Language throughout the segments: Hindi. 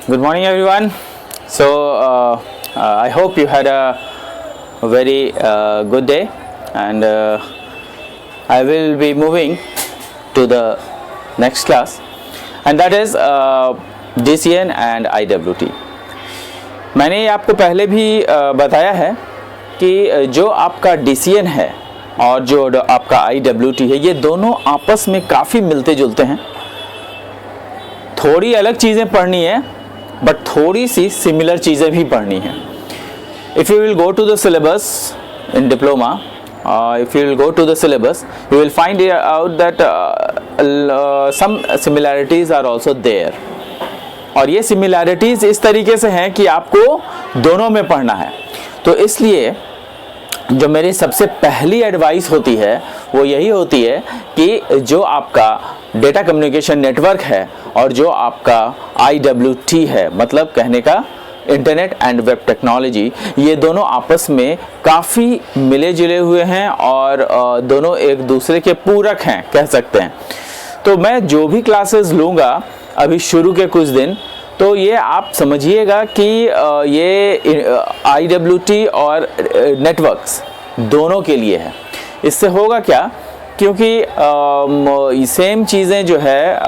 Good morning, everyone. I hope you had a very good day, and I will be moving to the next class, and that is DCN and IWT. मैंने आपको पहले भी बताया है कि जो आपका DCN है और जो आपका IWT है, ये दोनों आपस में काफ़ी मिलते जुलते हैं. थोड़ी अलग चीज़ें पढ़नी है, बट थोड़ी सी सिमिलर चीज़ें भी पढ़नी है. If you will go to the syllabus in diploma, if you will go to the syllabus, you will find out that some similarities are also there. और ये similarities इस तरीके से हैं कि आपको दोनों में पढ़ना है. तो इसलिए जो मेरी सबसे पहली एडवाइस होती है वो यही होती है कि जो आपका डेटा कम्युनिकेशन नेटवर्क है और जो आपका IWT है, मतलब कहने का इंटरनेट एंड वेब टेक्नोलॉजी, ये दोनों आपस में काफ़ी मिले जुले हुए हैं और दोनों एक दूसरे के पूरक हैं, कह सकते हैं. तो मैं जो भी क्लासेस लूँगा अभी शुरू के कुछ दिन, तो ये आप समझिएगा कि ये IWT और नेटवर्क्स दोनों के लिए है. इससे होगा क्या, क्योंकि सेम चीज़ें जो है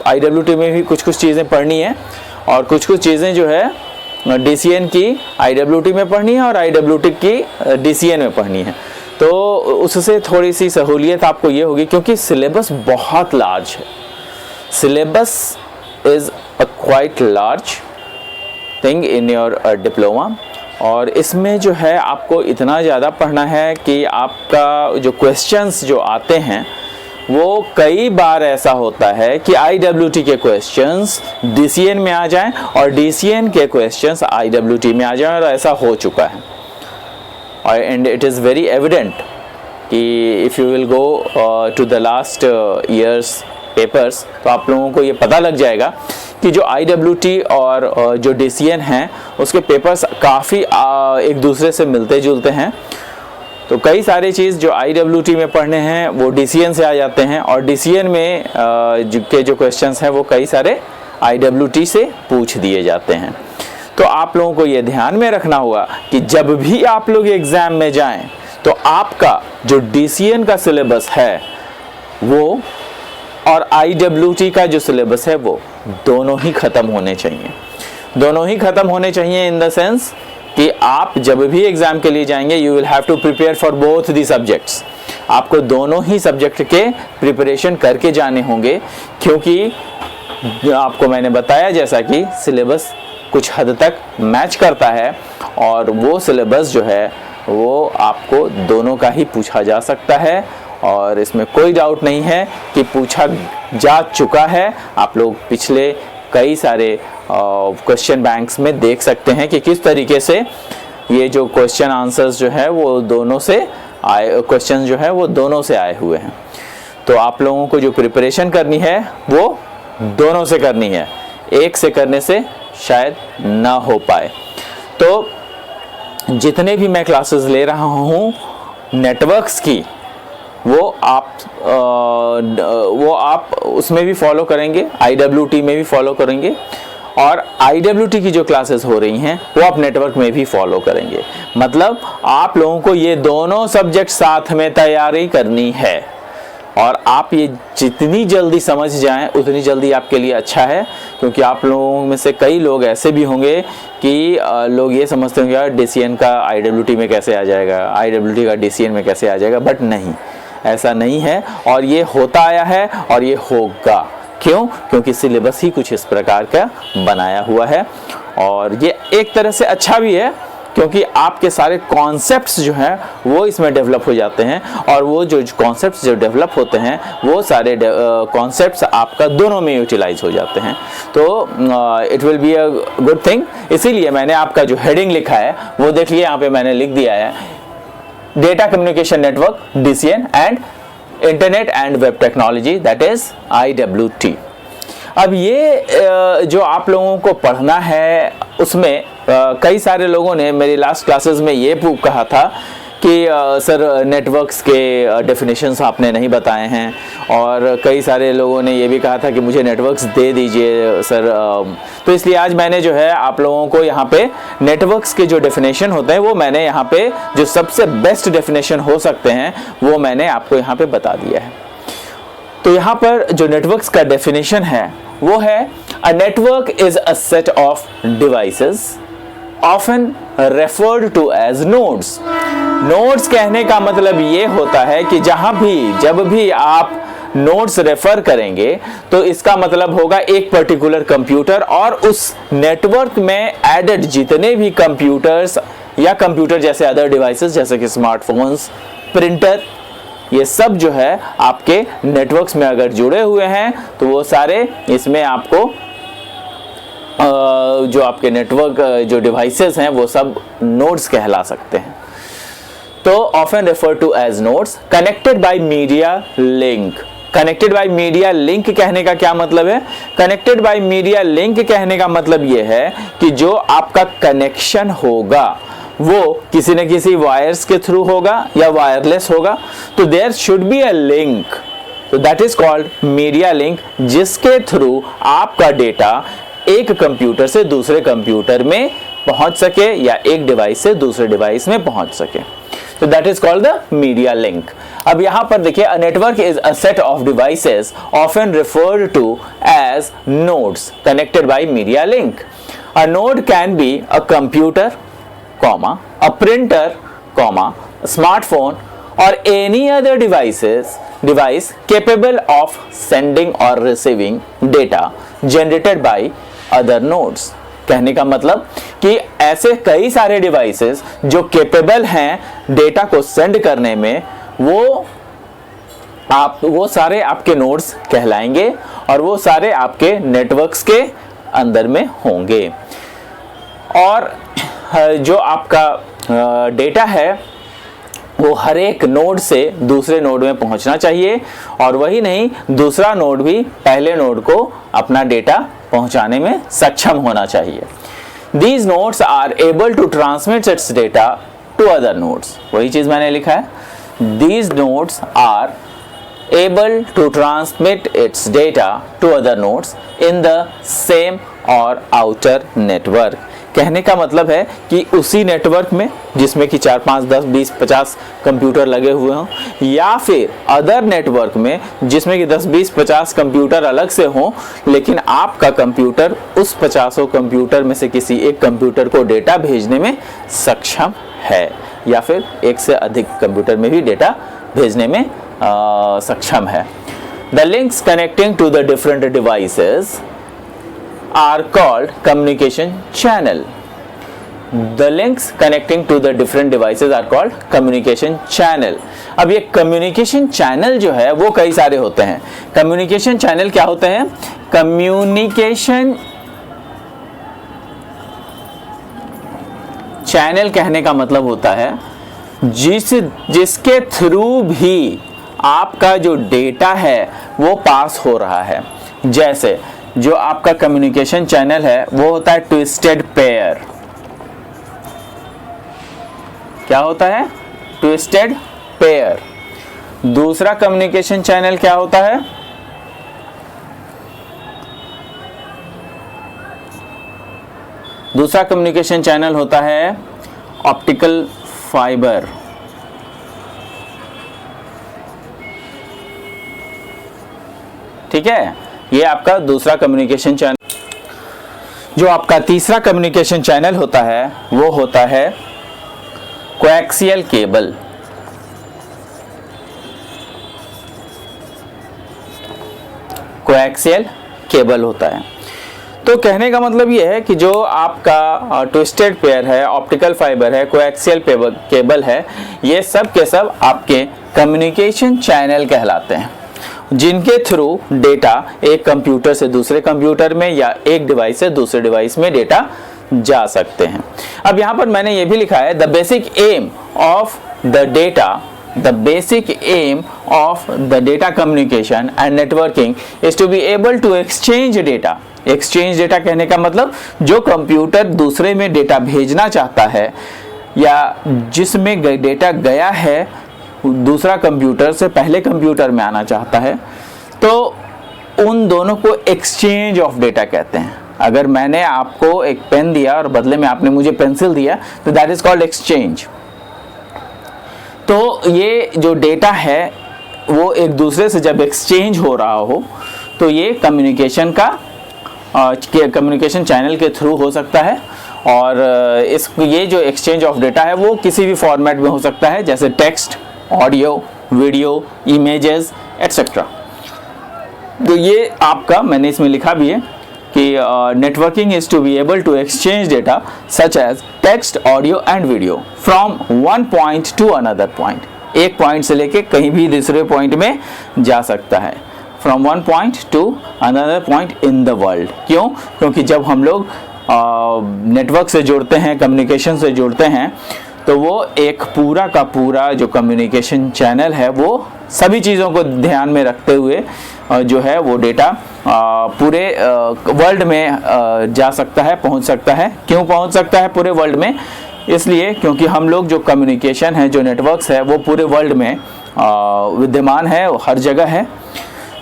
IWT में भी कुछ चीज़ें पढ़नी है और कुछ चीज़ें जो है DCN की IWT में पढ़नी है और IWT की DCN में पढ़नी है. तो उससे थोड़ी सी सहूलियत आपको ये होगी, क्योंकि सिलेबस बहुत लार्ज है. Syllabus is a quite large thing in your diploma, और इसमें जो है आपको इतना ज़्यादा पढ़ना है कि आपका जो क्वेश्चंस जो आते हैं वो कई बार ऐसा होता है कि IWT के क्वेश्चंस DCN में आ जाएं और DCN के क्वेश्चंस IWT में आ जाएं, और ऐसा हो चुका है. And it is very evident कि if you will go to the last years papers, तो आप लोगों को ये पता लग जाएगा कि जो IWT और जो DCN हैं उसके पेपर्स काफ़ी एक दूसरे से मिलते जुलते हैं. तो कई सारी चीज़ जो IWT में पढ़ने हैं वो DCN से आ जाते हैं, और DCN में के जो क्वेश्चंस हैं वो कई सारे IWT से पूछ दिए जाते हैं. तो आप लोगों को ये ध्यान में रखना होगा कि जब भी आप लोग एग्ज़ाम में जाएं तो आपका जो DCN का सिलेबस है वो और IWT का जो सिलेबस है वो दोनों ही ख़त्म होने चाहिए. दोनों ही ख़त्म होने चाहिए इन द सेंस कि आप जब भी एग्ज़ाम के लिए जाएंगे you will have to prepare for both the subjects. आपको दोनों ही सब्जेक्ट के प्रिपरेशन करके जाने होंगे, क्योंकि आपको मैंने बताया जैसा कि सिलेबस कुछ हद तक मैच करता है, और वो सिलेबस जो है वो आपको दोनों का ही पूछा जा सकता है, और इसमें कोई डाउट नहीं है कि पूछा जा चुका है. आप लोग पिछले कई सारे क्वेश्चन बैंक्स में देख सकते हैं कि किस तरीके से ये जो क्वेश्चन आंसर्स जो है वो दोनों से आए, क्वेश्चन जो है वो दोनों से आए हुए हैं. तो आप लोगों को जो प्रिपरेशन करनी है वो दोनों से करनी है, एक से करने से शायद ना हो पाए. तो जितने भी मैं क्लासेस ले रहा हूँ नेटवर्क्स की, वो आप उसमें भी फॉलो करेंगे, IWT में भी फॉलो करेंगे, और IWT की जो क्लासेस हो रही हैं वो आप नेटवर्क में भी फॉलो करेंगे. मतलब आप लोगों को ये दोनों सब्जेक्ट साथ में तैयारी करनी है, और आप ये जितनी जल्दी समझ जाएं उतनी जल्दी आपके लिए अच्छा है. क्योंकि आप लोगों में से कई लोग ऐसे भी होंगे कि लोग ये समझते होंगे यार DCN का IWT में कैसे आ जाएगा, IWT का DCN में कैसे आ जाएगा, बट नहीं, ऐसा नहीं है. और ये होता आया है और ये होगा. क्यों? क्योंकि सिलेबस ही कुछ इस प्रकार का बनाया हुआ है, और ये एक तरह से अच्छा भी है क्योंकि आपके सारे कॉन्सेप्ट्स जो हैं वो इसमें डेवलप हो जाते हैं, और वो जो कॉन्सेप्ट्स जो डेवलप होते हैं वो सारे कॉन्सेप्ट्स आपका दोनों में यूटिलाइज हो जाते हैं. तो it will be a good thing. इसीलिए मैंने आपका जो हेडिंग लिखा है वो देखिए, यहाँ पे मैंने लिख दिया है data communication network DCN and internet and web technology, that is IWT. अब ये जो आप लोगों को पढ़ना है उसमें कई सारे लोगों ने मेरी लास्ट क्लासेस में ये कहा था कि सर नेटवर्क्स के डेफिनेशंस आपने नहीं बताए हैं, और कई सारे लोगों ने ये भी कहा था कि मुझे नेटवर्क्स दे दीजिए सर। तो इसलिए आज मैंने जो है आप लोगों को यहाँ पे नेटवर्क्स के जो डेफिनेशन होते हैं वो मैंने यहाँ पे जो सबसे बेस्ट डेफिनेशन हो सकते हैं वो मैंने आपको यहाँ पे बता दिया है। तो यहाँ पर जो नेटवर्क्स का डेफिनेशन है वो है अ network is a set of devices often referred to as nodes। Nodes कहने का मतलब ये होता है कि जब भी आप नोड्स रेफर करेंगे तो इसका मतलब होगा एक पर्टिकुलर कंप्यूटर और उस नेटवर्क में एडेड जितने भी कंप्यूटर्स या कंप्यूटर जैसे अदर डिवाइसेस जैसे कि स्मार्टफोन्स, प्रिंटर, ये सब जो है आपके नेटवर्क्स में अगर जुड़े हुए हैं तो वो सारे इसमें आपको जो आपके नेटवर्क जो डिवाइसेस हैं वो सब नोड्स कहला सकते हैं। तो often refer to as nodes connected by media link. Connected by media link कहने का क्या मतलब है? कनेक्टेड बाय मीडिया लिंक कहने का मतलब ये है कि जो आपका कनेक्शन होगा वो किसी न किसी वायर्स के थ्रू होगा या वायरलेस होगा, तो there should be a link, तो that is called media link, जिसके थ्रू आपका डेटा एक कंप्यूटर से दूसरे कंप्यूटर में पहुंच सके या एक डिवाइस से दूसरे डिवाइस में पहुंच सके। तो that is called the media link. अब यहां पर देखिए, a network is a set of devices often referred to as nodes connected by media link. A node can be a computer, a printer, a smartphone or any other device capable of sending or receiving data generated by other nodes। कहने का मतलब कि ऐसे कई सारे डिवाइसेस जो केपेबल हैं डेटा को सेंड करने में, वो सारे आपके नोड्स कहलाएंगे और वो सारे आपके नेटवर्क्स के अंदर में होंगे। और जो आपका डेटा है वो हर एक नोड से दूसरे नोड में पहुंचना चाहिए, और वही नहीं, दूसरा नोड भी पहले नोड को अपना डेटा पहुंचाने में सक्षम होना चाहिए। These nodes are able to transmit its data to other nodes। वही चीज मैंने लिखा है, These nodes are able to transmit its data to other nodes in the same or outer network। कहने का मतलब है कि उसी नेटवर्क में जिसमें कि 4, 5, 10, 20, 50 कंप्यूटर लगे हुए हों, या फिर अदर नेटवर्क में जिसमें कि 10, 20, 50 कंप्यूटर अलग से हों, लेकिन आपका कंप्यूटर उस 50 कंप्यूटर में से किसी एक कंप्यूटर को डेटा भेजने में सक्षम है, या फिर एक से अधिक कंप्यूटर में भी डेटा भेजने में सक्षम है। The links connecting to the different devices are called communication channel। The links connecting to the different devices are called communication channel। अब ये communication channel जो है वो कई सारे होते हैं। communication channel क्या होते हैं? communication channel कहने का मतलब होता है जिसके थ्रू भी आपका जो डेटा है वो पास हो रहा है। जैसे जो आपका कम्युनिकेशन चैनल है वो होता है ट्विस्टेड पेयर। क्या होता है? Twisted pair. दूसरा कम्युनिकेशन चैनल क्या होता है? दूसरा कम्युनिकेशन चैनल होता है ऑप्टिकल फाइबर। ठीक है, ये आपका दूसरा कम्युनिकेशन चैनल। जो आपका तीसरा कम्युनिकेशन चैनल होता है वो होता है कोएक्सियल केबल। कोएक्सियल केबल होता है। तो कहने का मतलब ये है कि जो आपका ट्विस्टेड पेयर है, ऑप्टिकल फाइबर है, कोएक्सियल केबल है, ये सब के सब आपके कम्युनिकेशन चैनल कहलाते हैं, जिनके थ्रू डेटा एक कंप्यूटर से दूसरे कंप्यूटर में या एक डिवाइस से दूसरे डिवाइस में डेटा जा सकते हैं। अब यहाँ पर मैंने ये भी लिखा है the basic aim of the data communication and networking is to be able to exchange data. Exchange data कहने का मतलब जो कंप्यूटर दूसरे में डेटा भेजना चाहता है, या जिसमें डेटा गया है दूसरा कंप्यूटर से पहले कंप्यूटर में आना चाहता है, तो उन दोनों को एक्सचेंज ऑफ डेटा कहते हैं। अगर मैंने आपको एक पेन दिया और बदले में आपने मुझे पेंसिल दिया, तो दैट इज कॉल्ड एक्सचेंज। तो ये जो डेटा है वो एक दूसरे से जब एक्सचेंज हो रहा हो, तो ये कम्युनिकेशन चैनल के थ्रू हो सकता है। और ये जो एक्सचेंज ऑफ डेटा है वो किसी भी फॉर्मेट में हो सकता है, जैसे text, audio, video, images etcetera. तो ये आपका, मैंने इसमें लिखा भी है कि networking is to be able to exchange data such as text, audio and video from one point to another point. एक पॉइंट से लेके कहीं भी दूसरे पॉइंट में जा सकता है, from one point to another point in the world. क्यों? क्योंकि जब हम लोग नेटवर्क से जुड़ते हैं, कम्युनिकेशन से जुड़ते हैं, तो वो एक पूरा का पूरा जो कम्युनिकेशन चैनल है वो सभी चीज़ों को ध्यान में रखते हुए जो है वो डेटा पूरे वर्ल्ड में जा सकता है, पहुंच सकता है। क्यों पहुंच सकता है पूरे वर्ल्ड में? इसलिए क्योंकि हम लोग जो कम्युनिकेशन है, जो नेटवर्क्स है, वो पूरे वर्ल्ड में विद्यमान है, हर जगह है।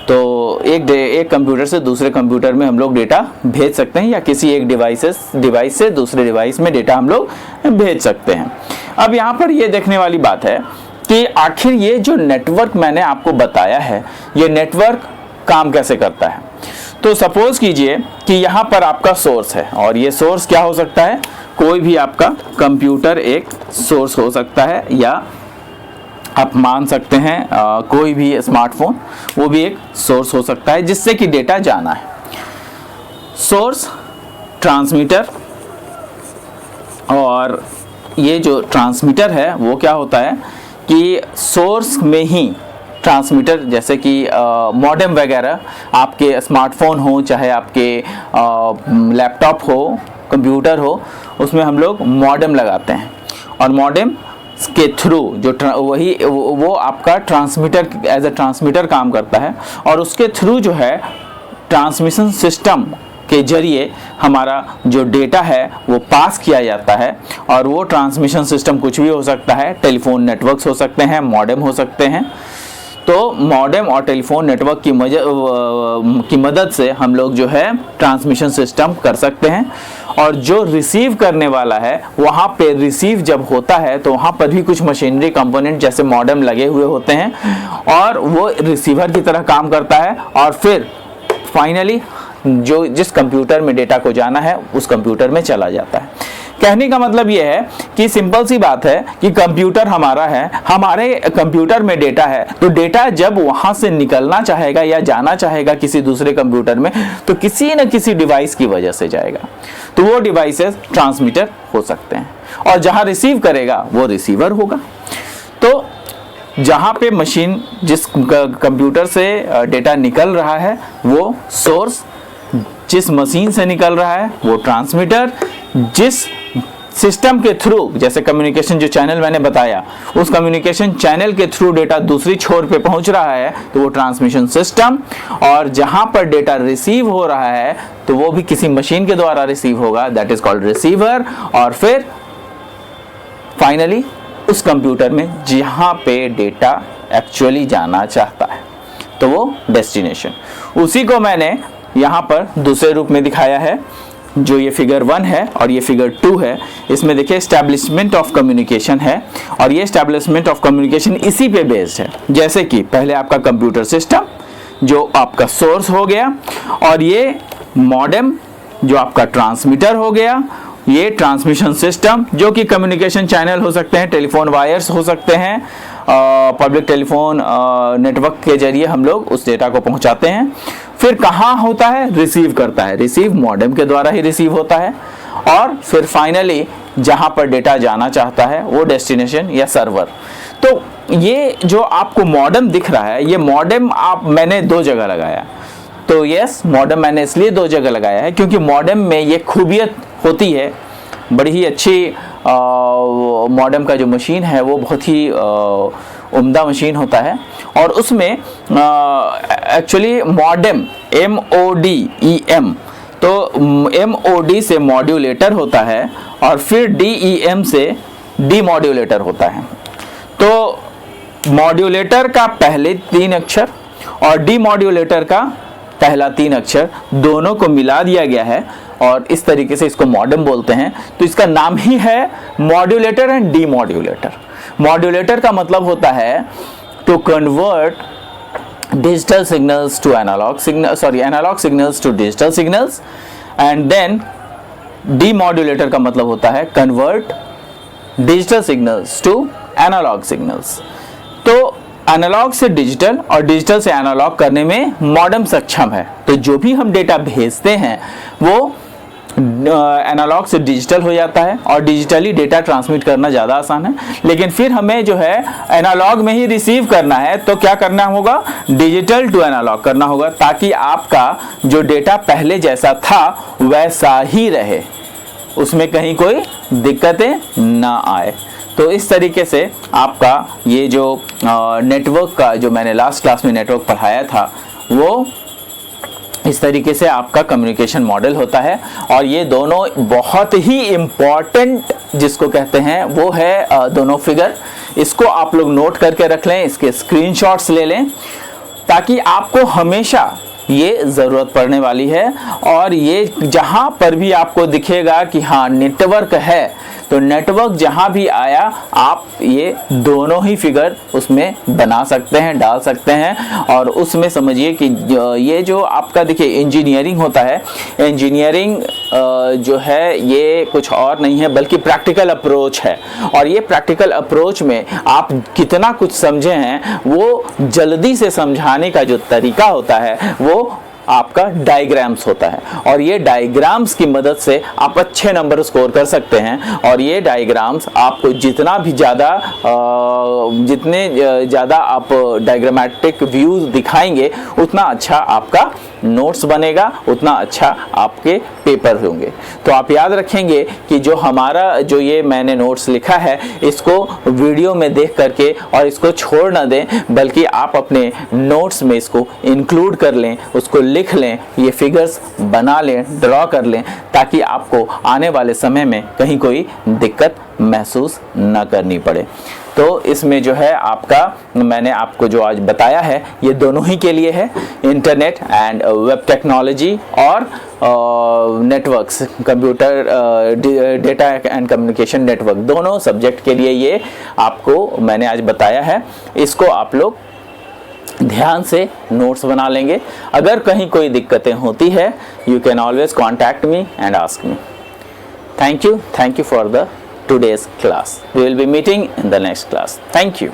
तो एक कंप्यूटर से दूसरे कंप्यूटर में हम लोग डेटा भेज सकते हैं, या किसी एक डिवाइस से दूसरे डिवाइस में डेटा हम लोग भेज सकते हैं। अब यहाँ पर ये देखने वाली बात है कि आखिर ये जो नेटवर्क मैंने आपको बताया है, ये नेटवर्क काम कैसे करता है। तो सपोज कीजिए कि यहाँ पर आपका सोर्स है, और ये सोर्स क्या हो सकता है? कोई भी आपका कंप्यूटर एक सोर्स हो सकता है, या आप मान सकते हैं कोई भी स्मार्टफोन, वो भी एक सोर्स हो सकता है जिससे कि डेटा जाना है। सोर्स, ट्रांसमीटर, और ये जो ट्रांसमीटर है वो क्या होता है कि सोर्स में ही ट्रांसमीटर, जैसे कि मॉडेम वगैरह आपके स्मार्टफोन हो, चाहे आपके लैपटॉप हो, कंप्यूटर हो, उसमें हम लोग मॉडेम लगाते हैं, और मॉडेम के थ्रू जो वो आपका ट्रांसमीटर, एज अ ट्रांसमीटर काम करता है, और उसके थ्रू जो है ट्रांसमिशन सिस्टम के जरिए हमारा जो डेटा है वो पास किया जाता है। और वो ट्रांसमिशन सिस्टम कुछ भी हो सकता है, टेलीफोन नेटवर्क्स हो सकते हैं, मॉडेम हो सकते हैं। तो मॉडेम और टेलीफोन नेटवर्क की मदद से हम लोग जो है ट्रांसमिशन सिस्टम कर सकते हैं। और जो रिसीव करने वाला है, वहाँ पे रिसीव जब होता है तो वहाँ पर भी कुछ मशीनरी कंपोनेंट जैसे मॉडेम लगे हुए होते हैं, और वो रिसीवर की तरह काम करता है। और फिर फाइनली जो जिस कंप्यूटर में डेटा को जाना है उस कंप्यूटर में चला जाता है। कहने का मतलब ये है कि सिंपल सी बात है कि कंप्यूटर हमारा है, हमारे कंप्यूटर में डेटा है, तो डेटा जब वहां से निकलना चाहेगा या जाना चाहेगा किसी दूसरे कंप्यूटर में, तो किसी न किसी डिवाइस की वजह से जाएगा। तो वो डिवाइसेस ट्रांसमीटर हो सकते हैं, और जहां रिसीव करेगा वो रिसीवर होगा। तो जहां पे मशीन, जिस कंप्यूटर से डेटा निकल रहा है वो सोर्स, जिस मशीन से निकल रहा है वो ट्रांसमीटर, जिस सिस्टम के थ्रू, जैसे कम्युनिकेशन जो चैनल मैंने बताया, उस कम्युनिकेशन चैनल के थ्रू डेटा दूसरी छोर पे पहुंच रहा है तो वो ट्रांसमिशन सिस्टम, और जहां पर डेटा रिसीव हो रहा है तो वो भी किसी मशीन के द्वारा रिसीव होगा, दैट इज कॉल्ड रिसीवर। और फिर फाइनली उस कंप्यूटर में जहां पे डेटा एक्चुअली जाना चाहता है तो वो डेस्टिनेशन। उसी को मैंने यहाँ पर दूसरे रूप में दिखाया है, जो ये फिगर 1 है और ये फिगर 2 है। इसमें देखिए एस्टैब्लिशमेंट ऑफ कम्युनिकेशन है, और ये एस्टैब्लिशमेंट ऑफ कम्युनिकेशन इसी पे बेस्ड है। जैसे कि पहले आपका कंप्यूटर सिस्टम जो आपका सोर्स हो गया, और ये मॉडेम जो आपका ट्रांसमीटर हो गया, ये ट्रांसमिशन सिस्टम जो कि कम्युनिकेशन चैनल हो सकते हैं, टेलीफोन वायर्स हो सकते हैं, पब्लिक टेलीफोन नेटवर्क के जरिए हम लोग उस डेटा को पहुंचाते हैं। फिर कहाँ होता है? रिसीव करता है, रिसीव मॉडेम के द्वारा ही रिसीव होता है। और फिर फाइनली जहां पर डेटा जाना चाहता है वो डेस्टिनेशन या सर्वर। तो ये जो आपको मॉडेम दिख रहा है, ये मॉडेम मैंने 2 जगह लगाया। तो यस, मॉडेम मैंने इसलिए 2 जगह लगाया है क्योंकि मॉडेम में ये खूबियत होती है, बड़ी ही अच्छी मॉडेम का जो मशीन है वो बहुत ही उम्दा मशीन होता है। और उसमें एक्चुअली मॉडेम MODEM, तो MOD से मॉड्यूलेटर होता है, और फिर DEM से डीमॉड्यूलेटर होता है। तो मॉड्यूलेटर का पहले 3 अक्षर और डीमॉड्यूलेटर का पहला 3 अक्षर दोनों को मिला दिया गया है और इस तरीके से इसको मॉडेम बोलते हैं। तो इसका नाम ही है मॉड्यूलेटर एंड डीमॉड्यूलेटर। मॉड्यूलेटर का मतलब होता है to convert digital signals to analogue signals to digital signals, and then demodulator का मतलब होता है convert digital signals to analogue signals. तो एनालॉग से डिजिटल और डिजिटल से एनालॉग करने में मॉडेम सक्षम है। तो जो भी हम डेटा भेजते हैं वो एनालॉग से डिजिटल हो जाता है और डिजिटली डेटा ट्रांसमिट करना ज़्यादा आसान है। लेकिन फिर हमें जो है एनालॉग में ही रिसीव करना है, तो क्या करना होगा, डिजिटल टू एनालॉग करना होगा, ताकि आपका जो डेटा पहले जैसा था वैसा ही रहे, उसमें कहीं कोई दिक्कतें ना आए। तो इस तरीके से आपका ये जो नेटवर्क का जो मैंने लास्ट क्लास में नेटवर्क पढ़ाया था वो इस तरीके से आपका कम्युनिकेशन मॉडल होता है। और ये दोनों बहुत ही इम्पॉर्टेंट जिसको कहते हैं वो है दोनों फिगर। इसको आप लोग नोट करके रख लें, इसके स्क्रीनशॉट्स ले लें, ताकि आपको हमेशा ये ज़रूरत पड़ने वाली है। और ये जहाँ पर भी आपको दिखेगा कि हाँ नेटवर्क है, तो नेटवर्क जहाँ भी आया आप ये दोनों ही फिगर उसमें बना सकते हैं, डाल सकते हैं। और उसमें समझिए कि ये जो आपका देखिए इंजीनियरिंग होता है, इंजीनियरिंग जो है ये कुछ और नहीं है बल्कि प्रैक्टिकल अप्रोच है। और ये प्रैक्टिकल अप्रोच में आप कितना कुछ समझे हैं वो जल्दी से समझाने का जो तरीका होता है वो आपका डायग्राम्स होता है। और ये डायग्राम्स की मदद से आप अच्छे नंबर स्कोर कर सकते हैं। और ये डायग्राम्स आपको जितना भी ज़्यादा जितने ज़्यादा आप डायग्रामेटिक व्यूज दिखाएंगे उतना अच्छा आपका नोट्स बनेगा, उतना अच्छा आपके पेपर होंगे। तो आप याद रखेंगे कि जो हमारा जो ये मैंने नोट्स लिखा है इसको वीडियो में देख करके और इसको छोड़ ना दें, बल्कि आप अपने नोट्स में इसको इंक्लूड कर लें, उसको लिख लें, ये फिगर्स बना लें, ड्रॉ कर लें, ताकि आपको आने वाले समय में कहीं कोई दिक्कत महसूस न करनी पड़े। तो इसमें जो है आपका मैंने आपको जो आज बताया है ये दोनों ही के लिए है, इंटरनेट एंड वेब टेक्नोलॉजी और networks, computer data and communication network, दोनों सब्जेक्ट के लिए ये आपको मैंने आज बताया है। इसको आप लोग ध्यान से नोट्स बना लेंगे। अगर कहीं कोई दिक्कतें होती है you can always contact me and ask me. Thank you for the today's class. We will be meeting in the next class. Thank you.